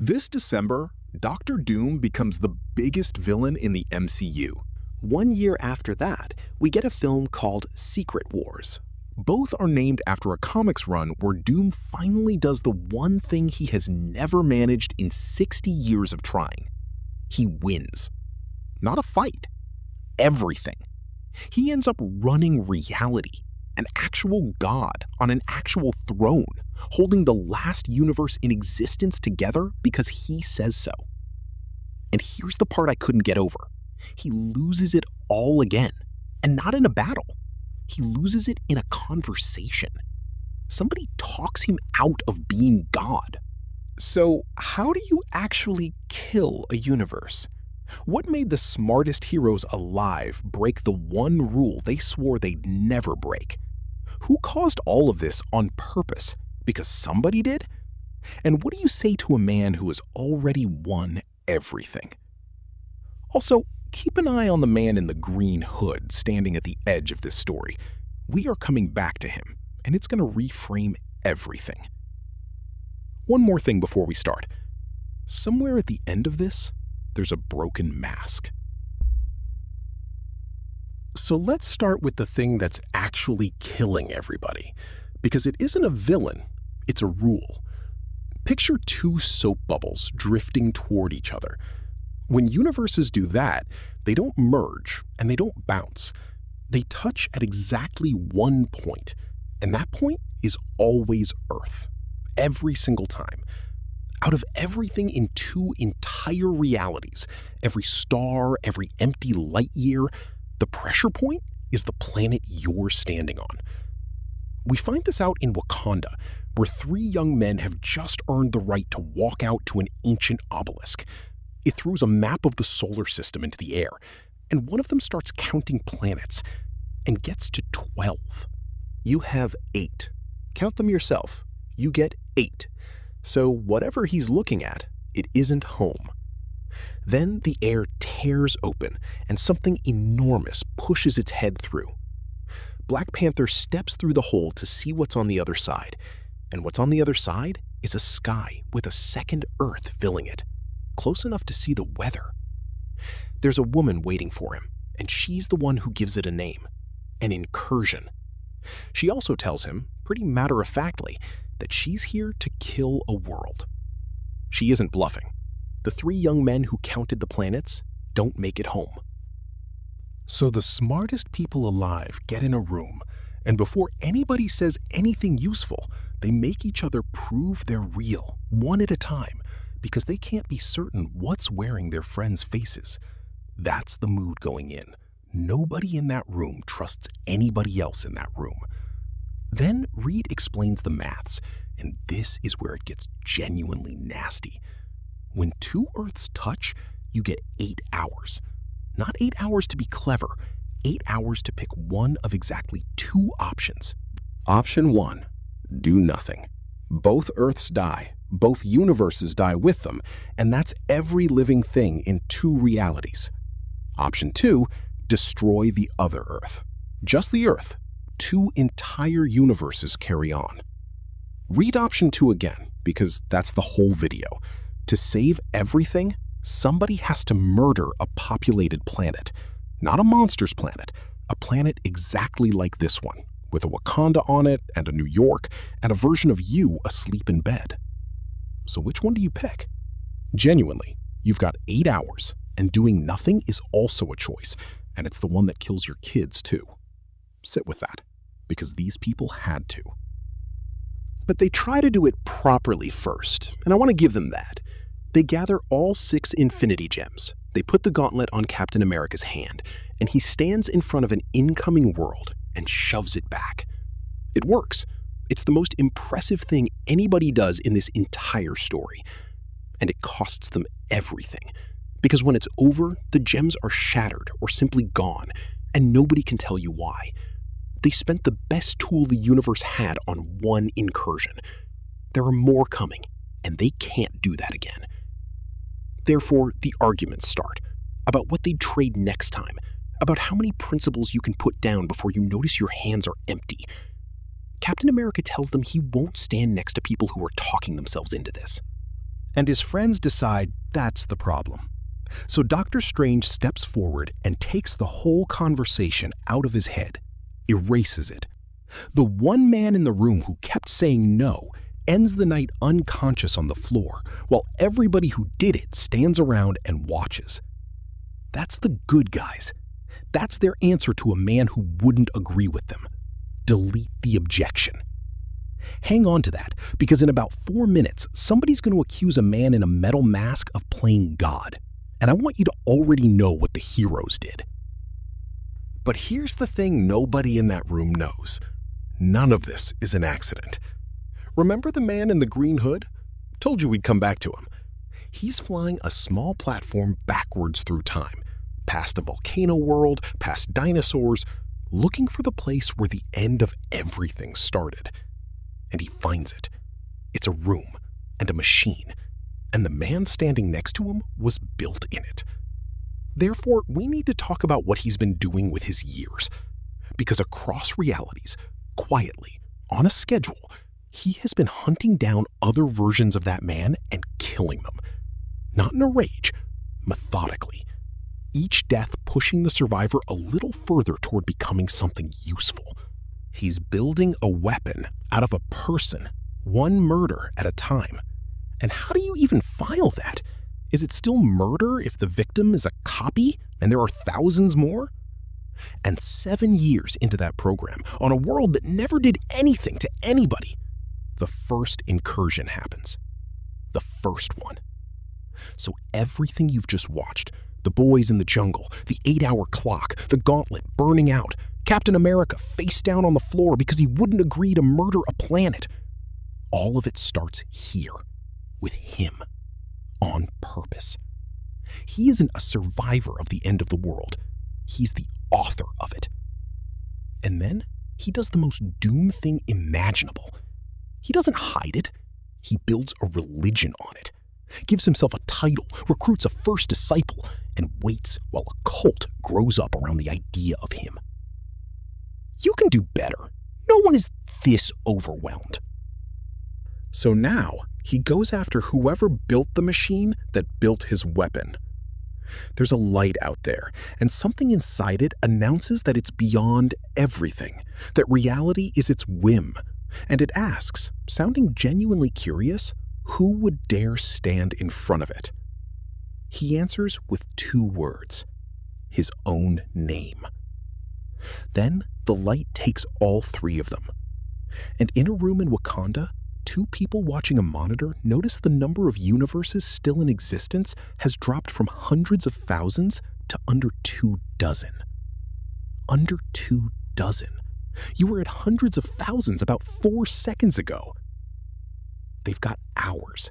This December, Doctor Doom becomes the biggest villain in the MCU. 1 year after that, we get a film called Secret Wars. Both are named after a comics run where Doom finally does the one thing he has never managed in 60 years of trying. He wins. Not a fight. Everything. He ends up running reality, an actual god on an actual throne, holding the last universe in existence together because he says so. And here's the part I couldn't get over. He loses it all again, and not in a battle. He loses it in a conversation. Somebody talks him out of being God. So how do you actually kill a universe? What made the smartest heroes alive break the one rule they swore they'd never break? Who caused all of this on purpose? Because somebody did? And what do you say to a man who has already won everything? Also, keep an eye on the man in the green hood standing at the edge of this story. We are coming back to him, and it's going to reframe everything. One more thing before we start. Somewhere at the end of this, there's a broken mask. So let's start with the thing that's actually killing everybody, because it isn't a villain, it's a rule. Picture two soap bubbles drifting toward each other. When universes do that, they don't merge and they don't bounce. They touch at exactly one point, and that point is always Earth, every single time. Out of everything in two entire realities, every star, every empty light year, the pressure point is the planet you're standing on. We find this out in Wakanda, where 3 young men have just earned the right to walk out to an ancient obelisk. It throws a map of the solar system into the air, and one of them starts counting planets and gets to 12. You have 8. Count them yourself. You get 8. So whatever he's looking at, it isn't home. Then the air tears open and something enormous pushes its head through. Black Panther steps through the hole to see what's on the other side, and what's on the other side is a sky with a second Earth filling it, close enough to see the weather. There's a woman waiting for him, and she's the one who gives it a name, an incursion. She also tells him, pretty matter-of-factly, that she's here to kill a world. She isn't bluffing. The 3 young men who counted the planets don't make it home. So the smartest people alive get in a room, and before anybody says anything useful, they make each other prove they're real, one at a time, because they can't be certain what's wearing their friends' faces. That's the mood going in. Nobody in that room trusts anybody else in that room. Then Reed explains the maths, and this is where it gets genuinely nasty. When 2 Earths touch, you get 8 hours. Not 8 hours to be clever, 8 hours to pick one of exactly 2 options. Option 1, do nothing. Both Earths die, both universes die with them, and that's every living thing in 2 realities. Option 2, destroy the other Earth. Just the Earth. 2 entire universes carry on. Read option 2 again, because that's the whole video. To save everything, somebody has to murder a populated planet. Not a monstrous planet, a planet exactly like this one, with a Wakanda on it, and a New York, and a version of you asleep in bed. So which one do you pick? Genuinely, you've got 8 hours, and doing nothing is also a choice, and it's the one that kills your kids too. Sit with that, because these people had to. But they try to do it properly first, and I want to give them that. They gather all 6 Infinity Gems. They put the gauntlet on Captain America's hand, and he stands in front of an incoming world and shoves it back. It works. It's the most impressive thing anybody does in this entire story. And it costs them everything. Because when it's over, the gems are shattered or simply gone, and nobody can tell you why. They spent the best tool the universe had on one incursion. There are more coming, and they can't do that again. Therefore, the arguments start about what they'd trade next time, about how many principles you can put down before you notice your hands are empty. Captain America tells them he won't stand next to people who are talking themselves into this. And his friends decide that's the problem. So Doctor Strange steps forward and takes the whole conversation out of his head, erases it. The one man in the room who kept saying no ends the night unconscious on the floor, while everybody who did it stands around and watches. That's the good guys. That's their answer to a man who wouldn't agree with them. Delete the objection. Hang on to that, because in about 4 minutes, somebody's going to accuse a man in a metal mask of playing God. And I want you to already know what the heroes did. But here's the thing nobody in that room knows. None of this is an accident. Remember the man in the green hood? Told you we'd come back to him. He's flying a small platform backwards through time, past a volcano world, past dinosaurs, looking for the place where the end of everything started. And he finds it. It's a room and a machine, and the man standing next to him was built in it. Therefore, we need to talk about what he's been doing with his years. Because across realities, quietly, on a schedule, he has been hunting down other versions of that man and killing them. Not in a rage, methodically. Each death pushing the survivor a little further toward becoming something useful. He's building a weapon out of a person, one murder at a time. And how do you even file that? Is it still murder if the victim is a copy and there are thousands more? And 7 years into that program, on a world that never did anything to anybody, the first incursion happens. The first one. So everything you've just watched, the boys in the jungle, the 8-hour clock, the gauntlet burning out, Captain America face down on the floor because he wouldn't agree to murder a planet, all of it starts here, with him, on purpose. He isn't a survivor of the end of the world. He's the author of it. And then he does the most Doom thing imaginable. He doesn't hide it. He builds a religion on it, gives himself a title, recruits a first disciple, and waits while a cult grows up around the idea of him. You can do better. No one is this overwhelmed. So now he goes after whoever built the machine that built his weapon. There's a light out there, and something inside it announces that it's beyond everything, that reality is its whim, and it asks, sounding genuinely curious, who would dare stand in front of it? He answers with 2 words, his own name. Then the light takes all 3 of them, and in a room in Wakanda, 2 people watching a monitor notice the number of universes still in existence has dropped from hundreds of thousands to under 2 dozen. Under 2 dozen. You were at hundreds of thousands about 4 seconds ago. They've got hours.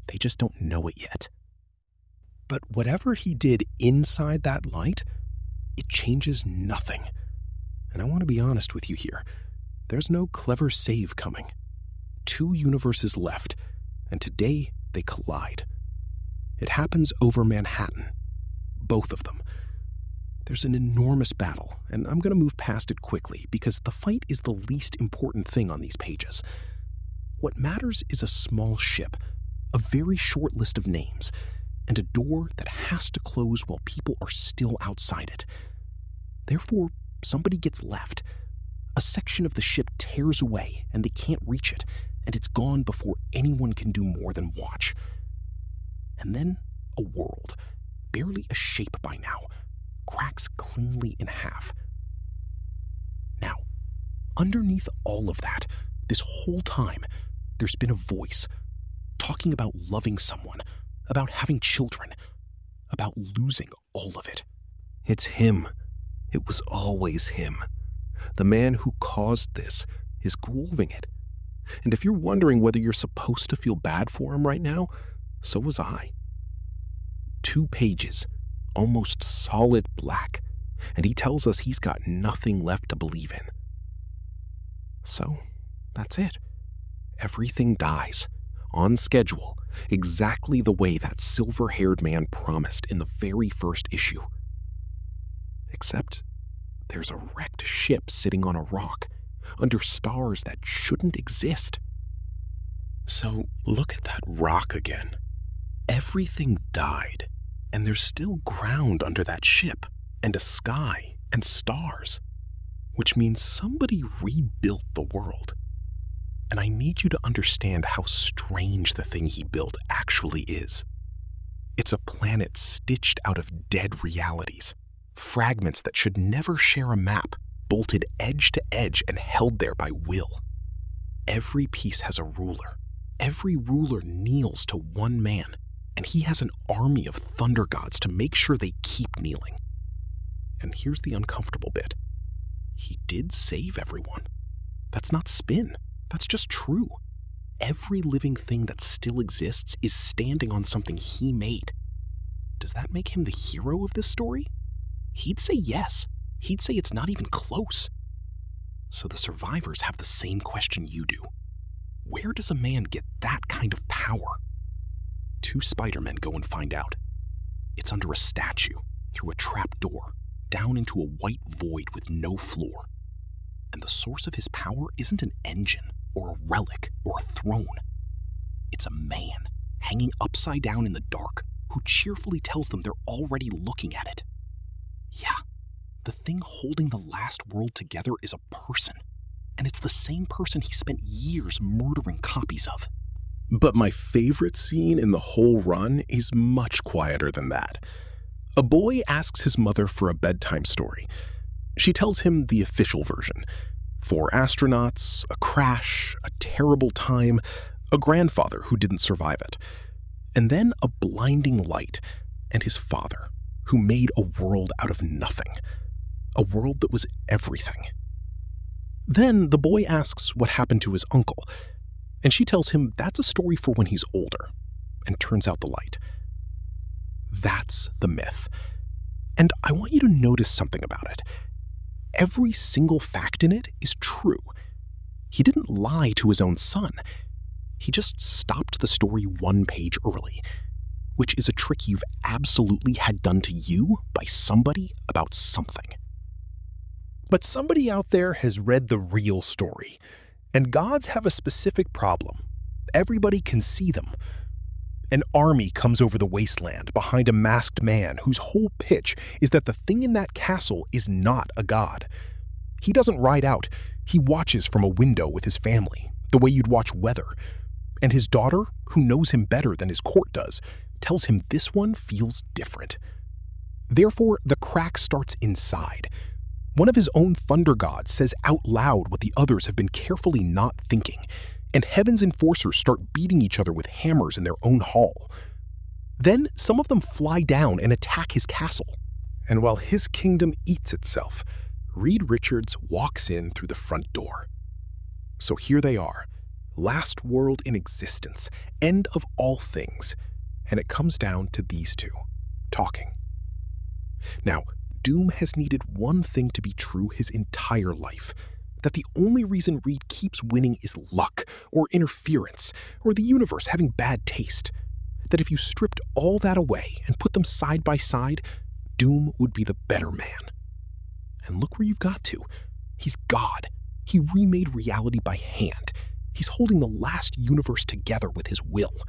They just don't know it yet. But whatever he did inside that light, it changes nothing. And I want to be honest with you here. There's no clever save coming. 2 universes left, and today they collide. It happens over Manhattan. Both of them. There's an enormous battle, and I'm going to move past it quickly because the fight is the least important thing on these pages. What matters is a small ship, a very short list of names, and a door that has to close while people are still outside it. Therefore, somebody gets left. A section of the ship tears away, and they can't reach it, and it's gone before anyone can do more than watch. And then a world, barely a shape by now, cracks cleanly in half. Now, underneath all of that, this whole time, there's been a voice talking about loving someone, about having children, about losing all of it. It's him. It was always him. The man who caused this is grieving it. And if you're wondering whether you're supposed to feel bad for him right now, so was I. 2 pages, almost solid black, and he tells us he's got nothing left to believe in. So, that's it. Everything dies, on schedule, exactly the way that silver-haired man promised in the very first issue. Except there's a wrecked ship sitting on a rock, under stars that shouldn't exist. So look at that rock again. Everything died, and there's still ground under that ship, and a sky, and stars, which means somebody rebuilt the world. And I need you to understand how strange the thing he built actually is. It's a planet stitched out of dead realities, fragments that should never share a map, bolted edge to edge and held there by will. Every piece has a ruler. Every ruler kneels to one man, and he has an army of thunder gods to make sure they keep kneeling. And here's the uncomfortable bit. He did save everyone. That's not spin. That's just true. Every living thing that still exists is standing on something he made. Does that make him the hero of this story? He'd say yes. He'd say it's not even close. So the survivors have the same question you do. Where does a man get that kind of power? 2 Spider-Men go and find out. It's under a statue, through a trap door, down into a white void with no floor. And the source of his power isn't an engine, or a relic, or a throne. It's a man, hanging upside down in the dark, who cheerfully tells them they're already looking at it. Yeah, the thing holding the last world together is a person, and it's the same person he spent years murdering copies of. But my favorite scene in the whole run is much quieter than that. A boy asks his mother for a bedtime story. She tells him the official version. 4 astronauts, a crash, a terrible time, a grandfather who didn't survive it. And then a blinding light, and his father, who made a world out of nothing. A world that was everything. Then the boy asks what happened to his uncle, and she tells him that's a story for when he's older, and turns out the light. That's the myth. And I want you to notice something about it. Every single fact in it is true. He didn't lie to his own son. He just stopped the story 1 page early, which is a trick you've absolutely had done to you by somebody about something. But somebody out there has read the real story, and gods have a specific problem. Everybody can see them. An army comes over the wasteland behind a masked man whose whole pitch is that the thing in that castle is not a god. He doesn't ride out. He watches from a window with his family, the way you'd watch weather. And his daughter, who knows him better than his court does, tells him this one feels different. Therefore, the crack starts inside. One of his own thunder gods says out loud what the others have been carefully not thinking, and Heaven's enforcers start beating each other with hammers in their own hall. Then some of them fly down and attack his castle. And while his kingdom eats itself, Reed Richards walks in through the front door. So here they are, last world in existence, end of all things, and it comes down to these 2, talking. Now, Doom has needed one thing to be true his entire life, that the only reason Reed keeps winning is luck, or interference, or the universe having bad taste. That if you stripped all that away and put them side by side, Doom would be the better man. And look where you've got to. He's God. He remade reality by hand. He's holding the last universe together with his will.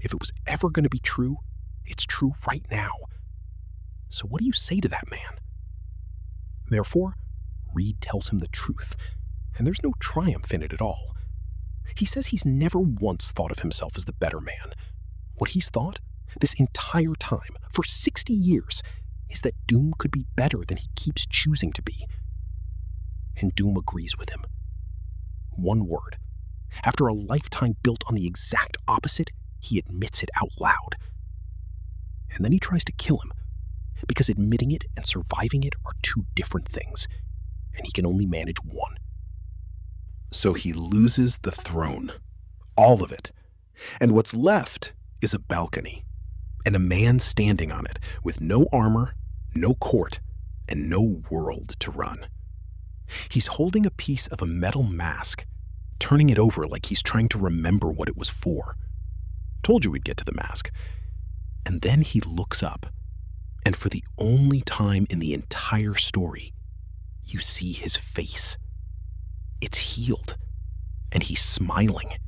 If it was ever going to be true, it's true right now. So what do you say to that man? Therefore, Reed tells him the truth, and there's no triumph in it at all. He says he's never once thought of himself as the better man. What he's thought, this entire time, for 60 years, is that Doom could be better than he keeps choosing to be. And Doom agrees with him. One word. After a lifetime built on the exact opposite, he admits it out loud. And then he tries to kill him, because admitting it and surviving it are 2 different things, and he can only manage one. So he loses the throne, all of it, and what's left is a balcony, and a man standing on it with no armor, no court, and no world to run. He's holding a piece of a metal mask, turning it over like he's trying to remember what it was for. Told you we'd get to the mask. And then he looks up, and for the only time in the entire story, you see his face. It's healed, and he's smiling.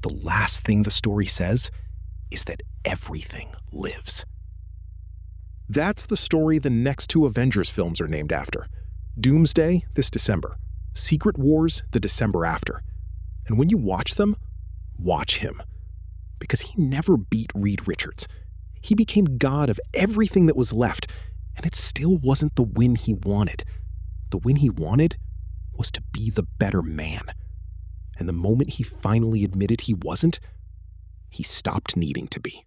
The last thing the story says is that everything lives. That's the story the next two Avengers films are named after. Doomsday, this December. Secret Wars, the December after. And when you watch them, watch him. Because he never beat Reed Richards. He became god of everything that was left, and it still wasn't the win he wanted. The win he wanted was to be the better man. And the moment he finally admitted he wasn't, he stopped needing to be.